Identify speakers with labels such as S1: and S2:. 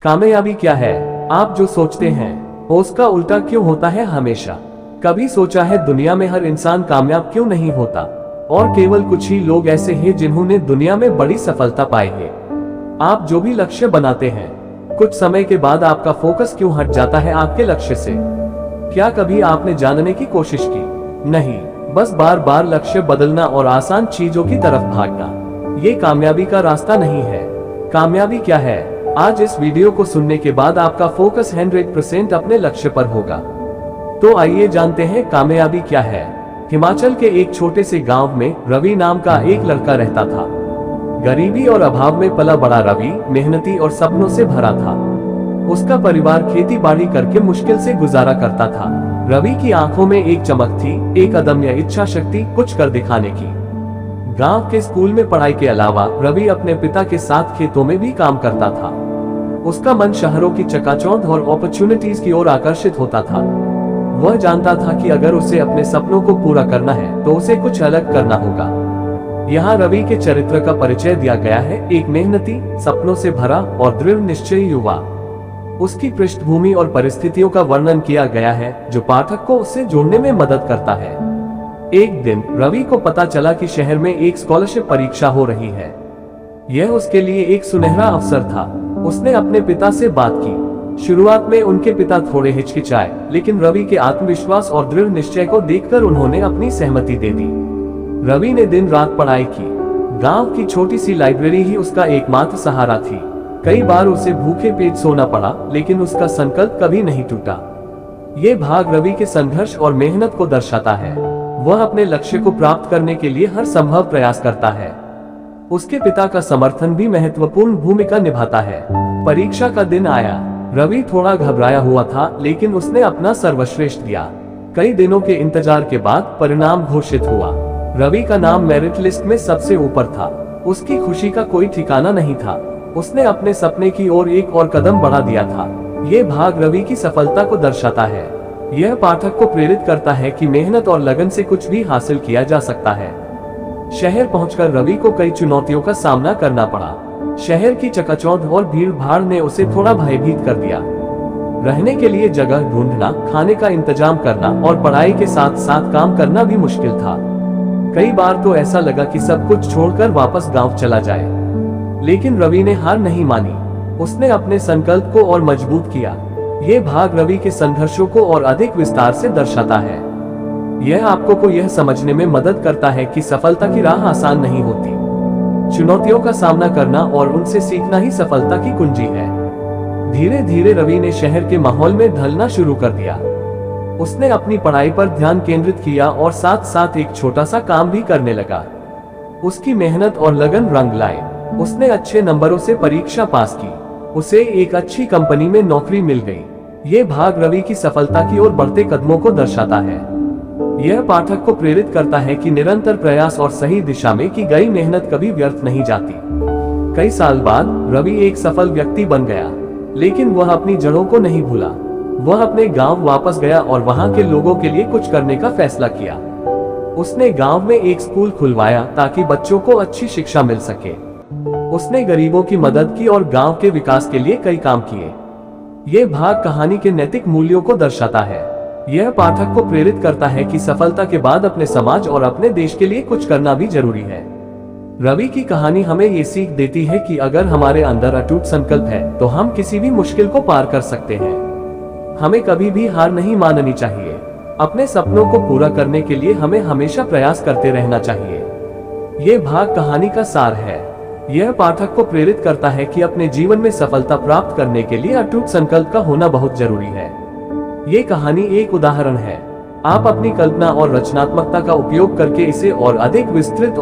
S1: कामयाबी क्या है? आप जो सोचते हैं उसका उल्टा क्यों होता है हमेशा? कभी सोचा है दुनिया में हर इंसान कामयाब क्यों नहीं होता और केवल कुछ ही लोग ऐसे हैं जिन्होंने दुनिया में बड़ी सफलता पाई है? आप जो भी लक्ष्य बनाते हैं, कुछ समय के बाद आपका फोकस क्यों हट जाता है आपके लक्ष्य से? क्या कभी आपने जानने की कोशिश की? नहीं, बस बार बार लक्ष्य बदलना और आसान चीजों की तरफ भागना, ये कामयाबी का रास्ता नहीं है। कामयाबी क्या है? आज इस वीडियो को सुनने के बाद आपका फोकस 100% अपने लक्ष्य पर होगा। तो आइए जानते हैं कामयाबी क्या है। हिमाचल के एक छोटे से गांव में रवि नाम का एक लड़का रहता था। गरीबी और अभाव में पला बड़ा रवि मेहनती और सपनों से भरा था। उसका परिवार खेती बाड़ी करके मुश्किल से गुजारा करता था। रवि की आंखों में एक चमक थी, एक अदम्य इच्छा शक्ति, कुछ कर दिखाने की। गांव के स्कूल में पढ़ाई के अलावा रवि अपने पिता के साथ खेतों में भी काम करता था। उसका मन शहरों की चकाचौंध और अपॉर्चुनिटीज की ओर आकर्षित होता था। वह जानता था कि अगर उसे अपने सपनों को पूरा करना है तो उसे कुछ अलग करना होगा। यहाँ रवि के चरित्र का परिचय दिया गया है, एक मेहनती, सपनों से भरा और दृढ़ निश्चयी युवा। उसकी पृष्ठभूमि और परिस्थितियों का वर्णन किया गया है जो पाठक को उससे जोड़ने में मदद करता है। एक दिन रवि को पता चला कि शहर में एक स्कॉलरशिप परीक्षा हो रही है। यह उसके लिए एक सुनहरा अवसर था। उसने अपने पिता से बात की। शुरुआत में उनके पिता थोड़े हिचकिचाए, लेकिन रवि के आत्मविश्वास और दृढ़ निश्चय को देखकर उन्होंने अपनी सहमति दे दी। रवि ने दिन रात पढ़ाई की। गांव की छोटी सी लाइब्रेरी ही उसका एकमात्र सहारा थी। कई बार उसे भूखे पेट सोना पड़ा, लेकिन उसका संकल्प कभी नहीं टूटा। ये भाग रवि के संघर्ष और मेहनत को दर्शाता है। वह अपने लक्ष्य को प्राप्त करने के लिए हर संभव प्रयास करता है। उसके पिता का समर्थन भी महत्वपूर्ण भूमिका निभाता है। परीक्षा का दिन आया। रवि थोड़ा घबराया हुआ था, लेकिन उसने अपना सर्वश्रेष्ठ दिया। कई दिनों के इंतजार के बाद परिणाम घोषित हुआ। रवि का नाम मेरिट लिस्ट में सबसे ऊपर था। उसकी खुशी का कोई ठिकाना नहीं था। उसने अपने सपने की ओर एक और कदम बढ़ा दिया था। ये भाग रवि की सफलता को दर्शाता है। यह पाठक को प्रेरित करता है कि मेहनत और लगन से कुछ भी हासिल किया जा सकता है। शहर पहुंचकर रवि को कई चुनौतियों का सामना करना पड़ा। शहर की चकाचौंध और भीड़ भाड़ ने उसे थोड़ा भयभीत कर दिया। रहने के लिए जगह ढूंढना, खाने का इंतजाम करना और पढ़ाई के साथ साथ काम करना भी मुश्किल था। कई बार तो ऐसा लगा कि सब कुछ छोड़कर वापस गांव चला जाए, लेकिन रवि ने हार नहीं मानी। उसने अपने संकल्प को और मजबूत किया। ये भाग रवि के संघर्षों को और अधिक विस्तार से दर्शाता है। यह आपको को यह समझने में मदद करता है कि सफलता की राह आसान नहीं होती। चुनौतियों का सामना करना और उनसे सीखना ही सफलता की कुंजी है। धीरे धीरे रवि ने शहर के माहौल में ढलना शुरू कर दिया। उसने अपनी पढ़ाई पर ध्यान केंद्रित किया और साथ साथ एक छोटा सा काम भी करने लगा। उसकी मेहनत और लगन रंग लाए। उसने अच्छे नंबरों से परीक्षा पास की। उसे एक अच्छी कंपनी में नौकरी मिल गई। ये भाग रवि की सफलता की ओर बढ़ते कदमों को दर्शाता है। यह पाठक को प्रेरित करता है कि निरंतर प्रयास और सही दिशा में की गई मेहनत कभी व्यर्थ नहीं जाती। कई साल बाद रवि एक सफल व्यक्ति बन गया, लेकिन वह अपनी जड़ों को नहीं भूला। वह अपने गांव वापस गया और वहां के लोगों के लिए कुछ करने का फैसला किया। उसने गांव में एक स्कूल खुलवाया ताकि बच्चों को अच्छी शिक्षा मिल सके। उसने गरीबों की मदद की और गांव के विकास के लिए कई काम किए। ये भाग कहानी के नैतिक मूल्यों को दर्शाता है। यह पाठक को प्रेरित करता है कि सफलता के बाद अपने समाज और अपने देश के लिए कुछ करना भी जरूरी है। रवि की कहानी हमें ये सीख देती है कि अगर हमारे अंदर अटूट संकल्प है तो हम किसी भी मुश्किल को पार कर सकते हैं। हमें कभी भी हार नहीं माननी चाहिए। अपने सपनों को पूरा करने के लिए हमें हमेशा प्रयास करते रहना चाहिए। ये भाग कहानी का सार है। यह पाठक को प्रेरित करता है कि अपने जीवन में सफलता प्राप्त करने के लिए अटूट संकल्प का होना बहुत जरूरी है। ये कहानी एक उदाहरण है। आप अपनी कल्पना और रचनात्मकता का उपयोग करके इसे और अधिक विस्तृत